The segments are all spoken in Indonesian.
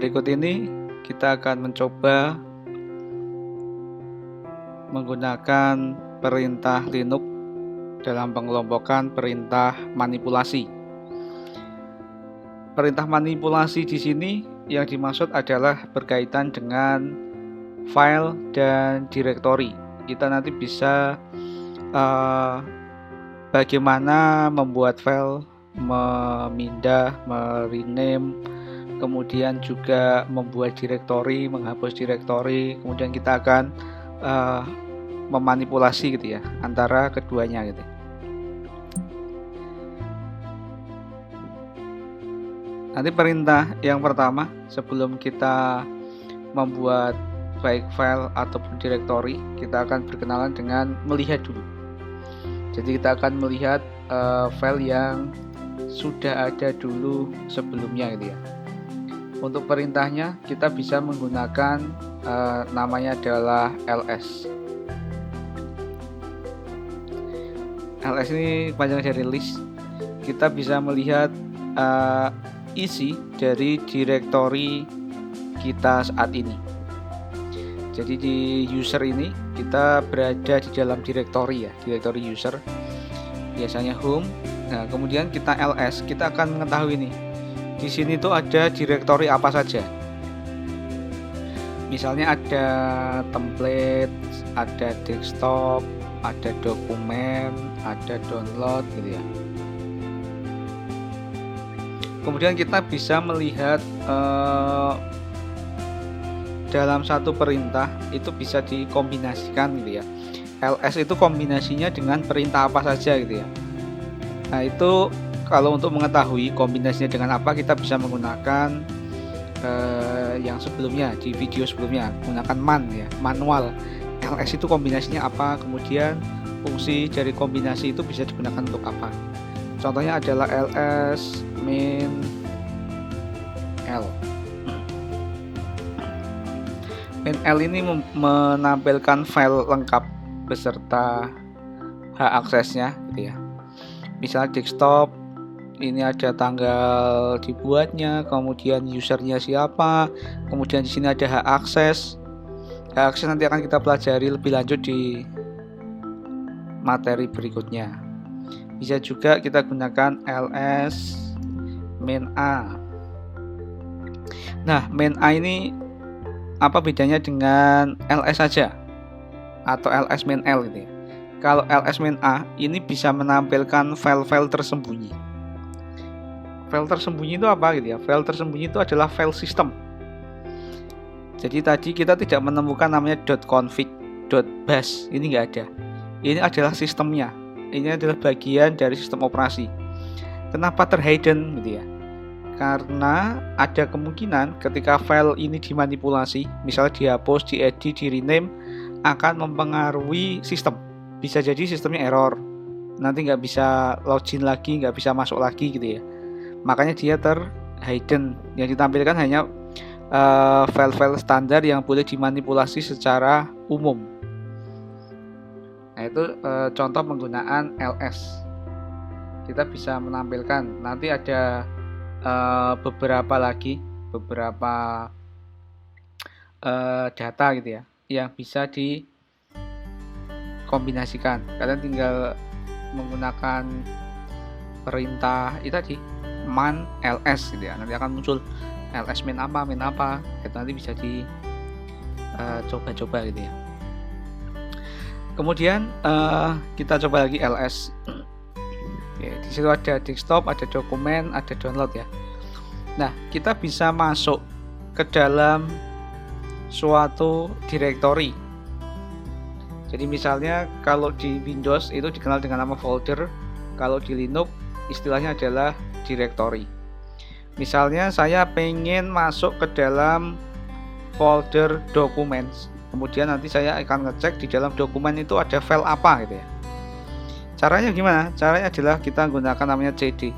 berikut ini kita akan mencoba menggunakan perintah Linux dalam pengelompokan perintah manipulasi. Perintah manipulasi di sini yang dimaksud adalah berkaitan dengan file dan directory. Kita nanti bisa bagaimana membuat file, memindah, merename, kemudian juga membuat directory, menghapus directory, kemudian kita akan memanipulasi gitu ya antara keduanya gitu. Nanti perintah yang pertama sebelum kita membuat baik file ataupun directory, kita akan berkenalan dengan melihat dulu. Jadi kita akan melihat file yang sudah ada dulu sebelumnya gitu ya. Untuk perintahnya kita bisa menggunakan namanya adalah ls. ls ini panjang dari list. Kita bisa melihat isi dari directory kita saat ini. Jadi di user ini kita berada di dalam directory ya, directory user. Biasanya home. Nah, kemudian kita ls, kita akan mengetahui nih. Di sini tuh ada directory apa saja. Misalnya ada template, ada desktop, ada dokumen, ada download gitu ya. Kemudian kita bisa melihat dalam satu perintah itu bisa dikombinasikan gitu ya. ls itu kombinasinya dengan perintah apa saja gitu ya. Nah itu kalau untuk mengetahui kombinasinya dengan apa, kita bisa menggunakan yang sebelumnya, di video sebelumnya menggunakan man ya, manual. ls itu kombinasinya apa, kemudian fungsi dari kombinasi itu bisa digunakan untuk apa. Contohnya adalah ls min l. Min l ini menampilkan file lengkap beserta hak aksesnya gitu ya. Misalnya desktop, ini ada tanggal dibuatnya, kemudian usernya siapa, kemudian di sini ada hak akses. Hak akses nanti akan kita pelajari lebih lanjut di materi berikutnya. Bisa juga kita gunakan ls min a. Nah, min a ini apa bedanya dengan ls saja atau ls min l gitu ya. Kalau ls min a ini bisa menampilkan file-file tersembunyi. File tersembunyi itu apa gitu ya? File tersembunyi itu adalah file system. Jadi tadi kita tidak menemukan namanya .config, .bash, ini enggak ada. Ini adalah sistemnya. Ini adalah bagian dari sistem operasi. Kenapa terhidden gitu ya? Karena ada kemungkinan ketika file ini dimanipulasi, misalnya dihapus, diedit, di-rename, akan mempengaruhi sistem. Bisa jadi sistemnya error, nanti nggak bisa login lagi, nggak bisa masuk lagi gitu ya. Makanya dia terhidden. Yang ditampilkan hanya file-file standar yang boleh dimanipulasi secara umum. Nah itu contoh penggunaan ls. Kita bisa menampilkan, nanti ada beberapa data gitu ya yang bisa dikombinasikan. Kalian tinggal menggunakan perintah itu tadi man ls gitu ya, nanti akan muncul ls min apa itu nanti bisa dicoba-coba gitu ya. Kemudian kita coba lagi ls. Oke, di situ ada desktop, ada dokumen, ada download ya. Nah, kita bisa masuk ke dalam suatu directory. Jadi misalnya kalau di Windows itu dikenal dengan nama folder, kalau di Linux istilahnya adalah directory. Misalnya saya pengen masuk ke dalam folder documents, kemudian nanti saya akan ngecek di dalam dokumen itu ada file apa gitu ya. Caranya gimana? Caranya adalah kita gunakan namanya cd.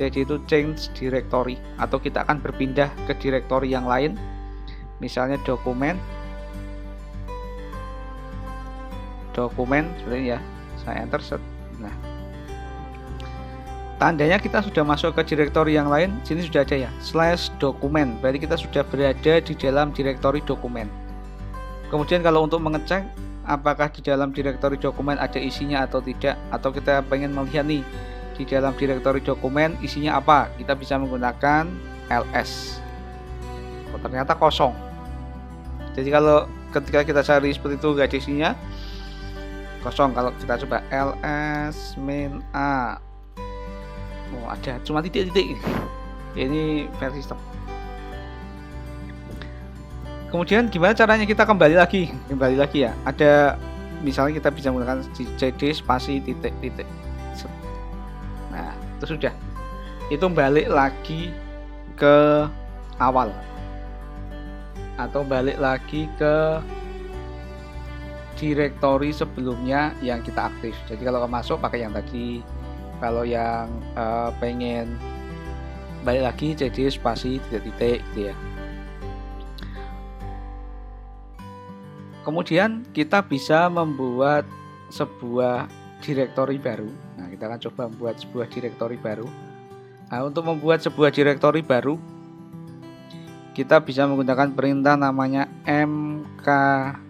cd itu change directory, atau kita akan berpindah ke directory yang lain. Misalnya dokumen seperti ini ya. Saya enter set. Nah, tandanya kita sudah masuk ke direktori yang lain. Sini sudah ada ya, /dokumen, berarti kita sudah berada di dalam direktori dokumen. Kemudian kalau untuk mengecek apakah di dalam direktori dokumen ada isinya atau tidak, atau kita pengen melihat nih di dalam direktori dokumen isinya apa, kita bisa menggunakan ls. Oh, ternyata kosong. Jadi kalau ketika kita cari seperti itu nggak ada isinya, kosong. Kalau kita coba ls min a, oh ada cuma titik-titik. Ini file system. Kemudian gimana caranya kita kembali lagi ya, ada misalnya kita bisa menggunakan cd spasi titik-titik. Nah itu sudah, itu balik lagi ke awal atau balik lagi ke direktori sebelumnya yang kita aktif. Jadi kalau masuk pakai yang tadi, kalau yang pengen balik lagi cd spasi titik-titik gitu ya. Kemudian kita bisa membuat sebuah direktori baru. Nah, kita akan coba membuat sebuah direktori baru. Nah, untuk membuat sebuah direktori baru, kita bisa menggunakan perintah namanya mkdir,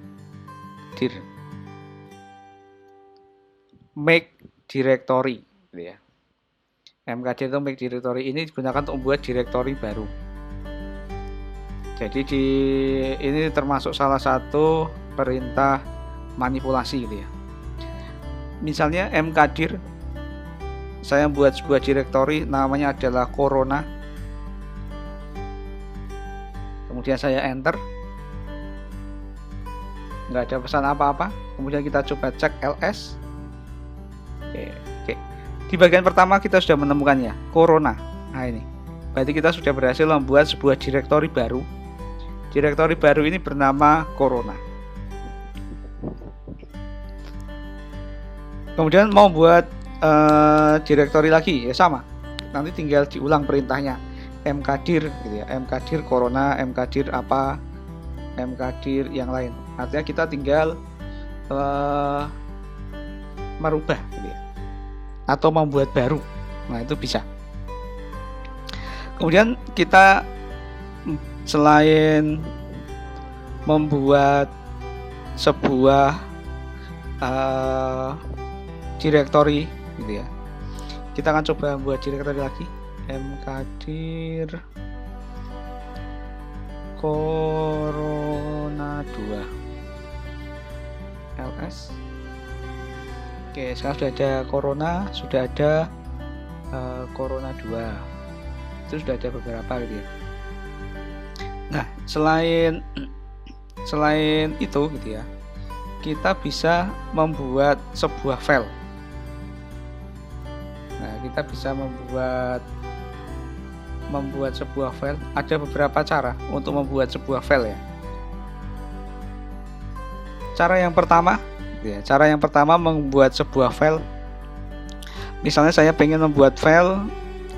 make directory, gitu ya. Mkdir itu make directory, ini digunakan untuk membuat direktori baru. Jadi ini termasuk salah satu perintah manipulasi gitu ya. Misalnya mkdir, saya buat sebuah direktori namanya adalah corona, kemudian saya enter, nggak ada pesan apa-apa. Kemudian kita coba cek ls. Oke. Di bagian pertama kita sudah menemukannya, corona. Nah ini berarti kita sudah berhasil membuat sebuah direktori baru. Direktori baru ini bernama corona. Kemudian mau buat direktori lagi ya sama, nanti tinggal diulang perintahnya, mkdir gitu ya, mkdir corona, mkdir apa, mkdir yang lain. Artinya kita tinggal merubah gitu ya, atau membuat baru. Nah itu bisa. Kemudian kita selain membuat sebuah direktori gitu ya, kita akan coba membuat direktori lagi, mkdir corona 2 ls. Oke, sekarang sudah ada corona, sudah ada corona 2, itu sudah ada beberapa gitu ya. Nah selain itu gitu ya, kita bisa membuat sebuah file. Nah, kita bisa membuat sebuah file. Ada beberapa cara untuk membuat sebuah file ya. Cara yang pertama membuat sebuah file. Misalnya saya pengen membuat file.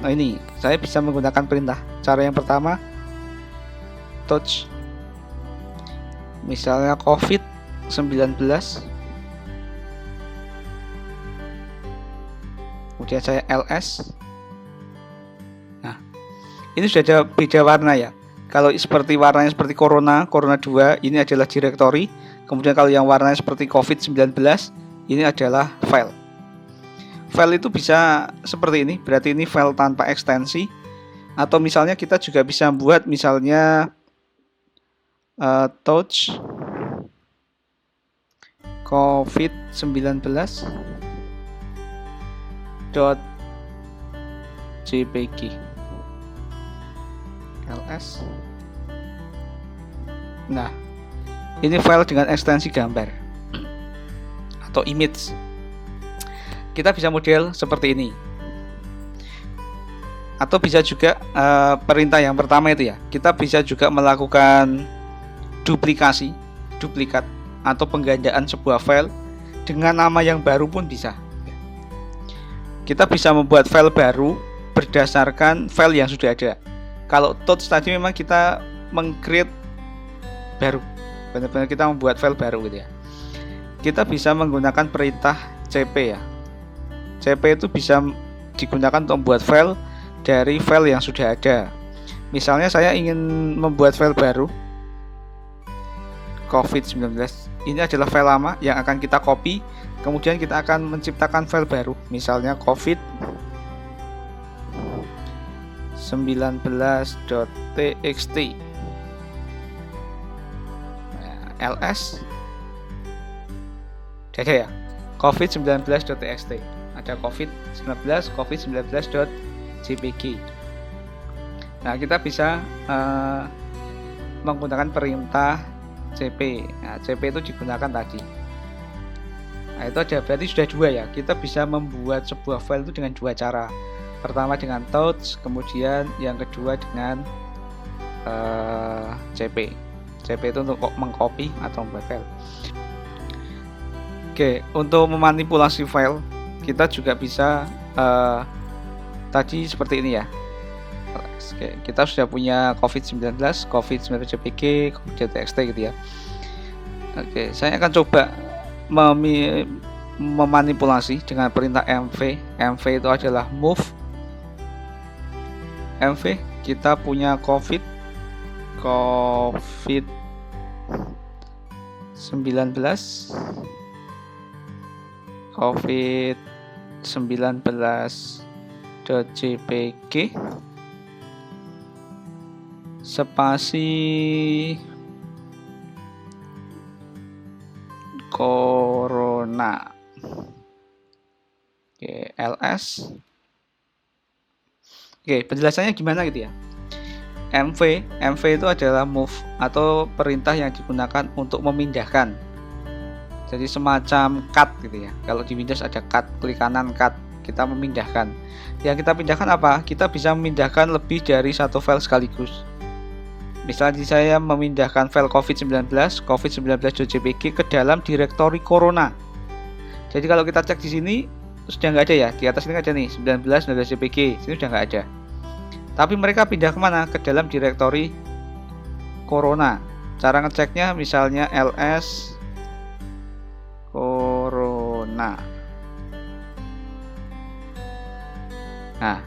Nah, ini saya bisa menggunakan perintah. Cara yang pertama, touch. Misalnya COVID-19. Kemudian saya ls. Nah, ini sudah ada beda warna ya. Kalau seperti warnanya seperti corona 2, ini adalah direktori. Kemudian kalau yang warnanya seperti COVID-19, ini adalah file. File itu bisa seperti ini, berarti ini file tanpa ekstensi. Atau misalnya kita juga bisa buat misalnya touch COVID-19 .jpg ls. Nah, ini file dengan ekstensi gambar atau image. Kita bisa model seperti ini. Atau bisa juga perintah yang pertama itu ya, kita bisa juga melakukan duplikat atau penggandaan sebuah file dengan nama yang baru pun bisa. Kita bisa membuat file baru berdasarkan file yang sudah ada. Kalau touch tadi memang kita meng-create baru, benar-benar kita membuat file baru gitu ya. Kita bisa menggunakan perintah cp ya. cp itu bisa digunakan untuk membuat file dari file yang sudah ada. Misalnya saya ingin membuat file baru COVID-19. Ini adalah file lama yang akan kita copy, kemudian kita akan menciptakan file baru, misalnya covid19.txt ls. Ada ya, covid19.txt, ada covid19.jpg. Nah, kita bisa menggunakan perintah cp. Nah, cp itu digunakan tadi. Nah, itu ada, berarti sudah dua ya. Kita bisa membuat sebuah file itu dengan dua cara. Pertama dengan touch, kemudian yang kedua dengan cp. cp itu untuk mengcopy atau membuat file. Oke, untuk memanipulasi file kita juga bisa tadi seperti ini ya. Oke, kita sudah punya covid-19, covid-19.jpg, covid.txt gitu ya. Oke, saya akan coba memanipulasi dengan perintah mv. Mv itu adalah move. Mv, kita punya covid-19.jpg spasi corona. Oke, ls. Oke, penjelasannya gimana gitu ya. mv itu adalah move atau perintah yang digunakan untuk memindahkan. Jadi semacam cut gitu ya. Kalau di Windows ada cut, klik kanan cut, kita memindahkan. Yang kita pindahkan apa? Kita bisa memindahkan lebih dari satu file sekaligus. Misalnya saya memindahkan file covid19.jpg ke dalam direktori corona. Jadi kalau kita cek di sini sudah nggak ada ya. Di atas ini ada nih 19.jpg, sini sudah nggak ada. Tapi mereka pindah kemana? Ke dalam direktori corona. Cara ngeceknya misalnya ls corona. Nah,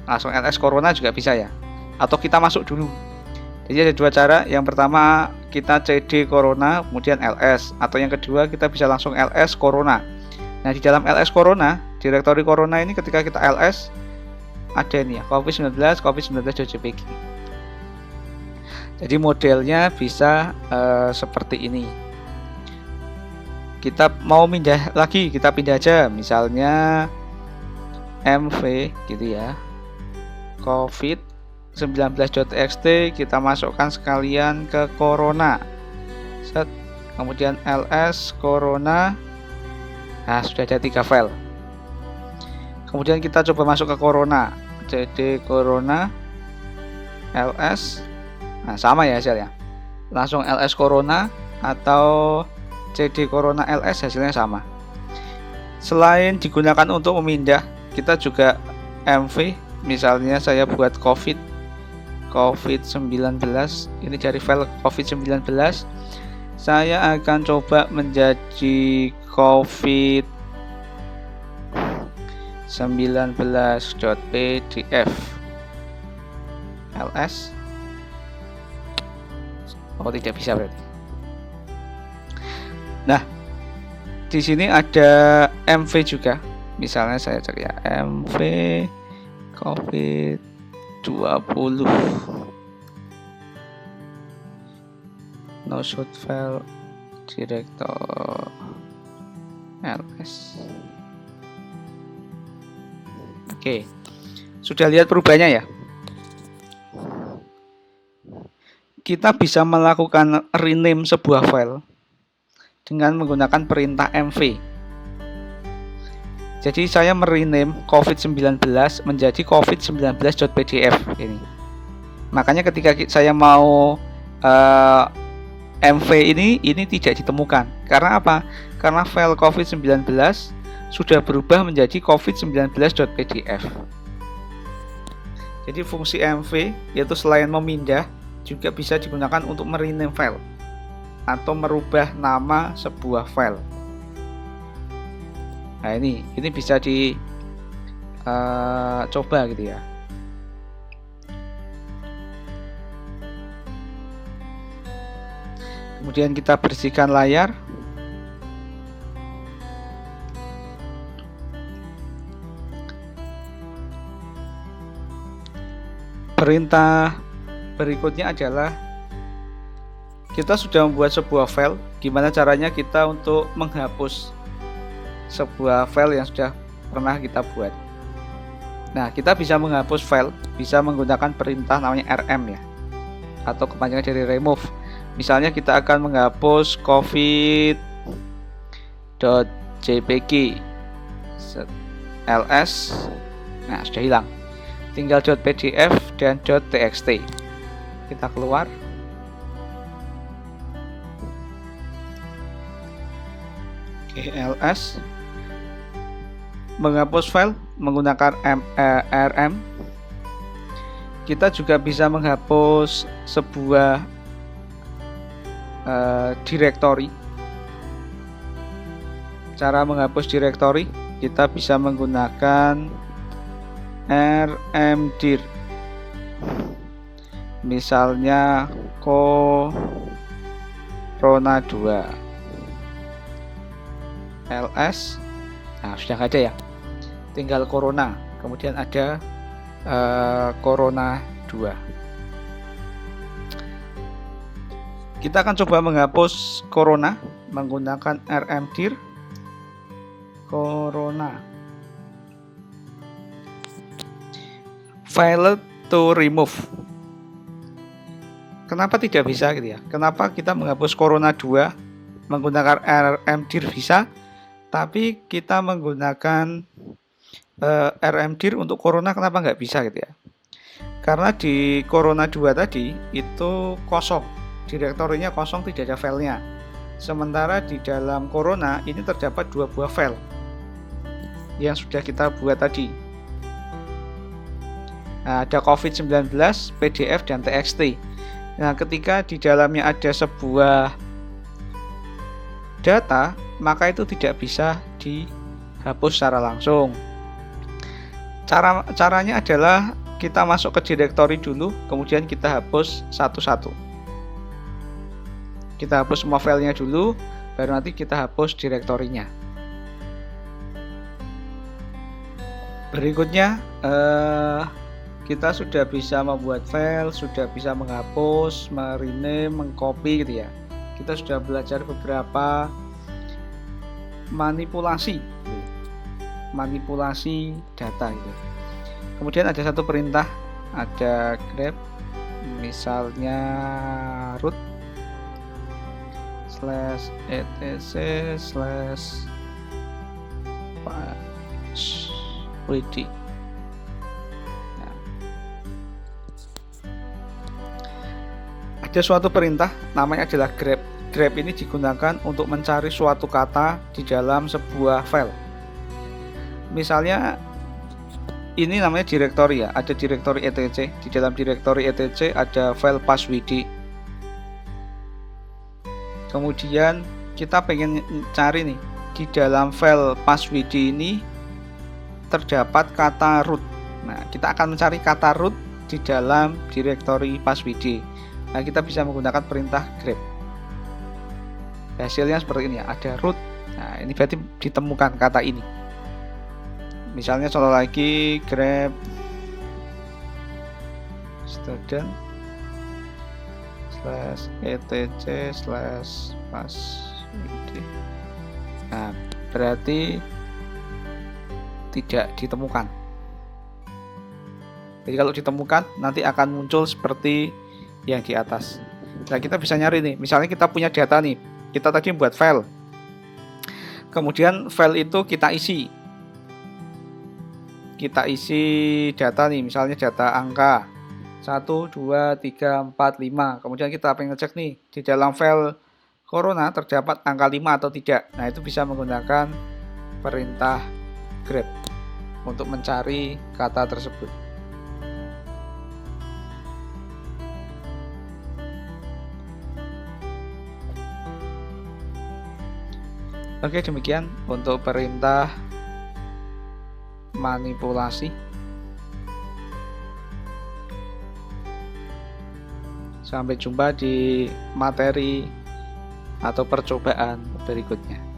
langsung ls corona juga bisa ya. Atau kita masuk dulu. Jadi ada dua cara. Yang pertama kita cd corona kemudian ls, atau yang kedua kita bisa langsung ls corona. Nah, di dalam ls corona, direktori corona ini ketika kita ls ada ini ya, covid19.jpg. Jadi modelnya bisa seperti ini. Kita mau pindah lagi, kita pindah aja misalnya mv gitu ya, covid19.txt, kita masukkan sekalian ke corona. Set. Kemudian ls corona. Nah, sudah ada 3 file. Kemudian kita coba masuk ke corona, cd corona ls. Nah, sama ya hasilnya. Langsung ls corona atau cd corona ls, hasilnya sama. Selain digunakan untuk memindah, kita juga mv. Misalnya saya buat covid-19, ini dari file covid-19. Saya akan coba menjadi covid19.pdf ls. Oh, tidak bisa berarti. Nah, di sini ada mv juga. Misalnya saya cek ya, mv covid20 no shoot file director ls. Oke, sudah lihat perubahannya ya. Kita bisa melakukan rename sebuah file dengan menggunakan perintah mv. Jadi saya merename covid-19 menjadi covid19.pdf ini. Makanya ketika saya mau mv ini tidak ditemukan. Karena apa? Karena file covid-19 sudah berubah menjadi covid19.pdf. Jadi fungsi mv yaitu selain memindah juga bisa digunakan untuk merename file atau merubah nama sebuah file. Nah, ini bisa coba gitu ya. Kemudian kita bersihkan layar. Perintah berikutnya adalah kita sudah membuat sebuah file. Gimana caranya kita untuk menghapus sebuah file yang sudah pernah kita buat? Nah, kita bisa menghapus file bisa menggunakan perintah namanya rm ya, atau kepanjangan dari remove. Misalnya kita akan menghapus covid.jpg ls. Nah, sudah hilang. Tinggal .pdf dan .txt. Kita keluar. Oke, ls menghapus file menggunakan rm. Kita juga bisa menghapus sebuah directory. Cara menghapus directory kita bisa menggunakan rmdir. Misalnya corona 2 ls. Nah, sudah ada ya, tinggal corona, kemudian ada corona 2. Kita akan coba menghapus corona menggunakan rmdir corona. File to remove. Kenapa tidak bisa gitu ya? Kenapa kita menghapus corona 2 menggunakan rmdir bisa, tapi kita menggunakan rmdir untuk corona kenapa nggak bisa gitu ya? Karena di corona 2 tadi itu kosong, direktorinya kosong, tidak ada filenya. Sementara di dalam corona ini terdapat 2 buah file yang sudah kita buat tadi. Nah, ada covid-19, pdf, dan txt. Nah, ketika di dalamnya ada sebuah data, maka itu tidak bisa dihapus secara langsung. Caranya adalah kita masuk ke directory dulu, kemudian kita hapus satu-satu. Kita hapus semua filenya dulu, baru nanti kita hapus direktorinya. Berikutnya kita sudah bisa membuat file, sudah bisa menghapus, merename, mengcopy gitu ya. Kita sudah belajar beberapa manipulasi data gitu. Kemudian ada satu perintah, ada grep, misalnya root /etc/passwd. Nah, ada suatu perintah namanya adalah grep. Grep ini digunakan untuk mencari suatu kata di dalam sebuah file. Misalnya ini namanya directory ya, ada directory etc. Di dalam directory etc ada file passwd. Kemudian kita pengen cari nih, di dalam file passwd ini terdapat kata root. Nah, kita akan mencari kata root di dalam directory passwd. Nah, kita bisa menggunakan perintah grep. Hasilnya seperti ini ya, ada root. Nah, ini berarti ditemukan kata ini. Misalnya contoh lagi, grep student /etc/passwd. Nah, berarti tidak ditemukan. Jadi kalau ditemukan nanti akan muncul seperti yang di atas. Nah, kita bisa nyari nih, misalnya kita punya data nih, kita tadi buat file, kemudian file itu kita isi data nih, misalnya data angka 1, 2, 3, 4, 5. Kemudian kita pengen ngecek nih, di dalam file corona terdapat angka 5 atau tidak. Nah, itu bisa menggunakan perintah grep untuk mencari kata tersebut. Oke, demikian untuk perintah manipulasi. Sampai jumpa di materi atau percobaan berikutnya.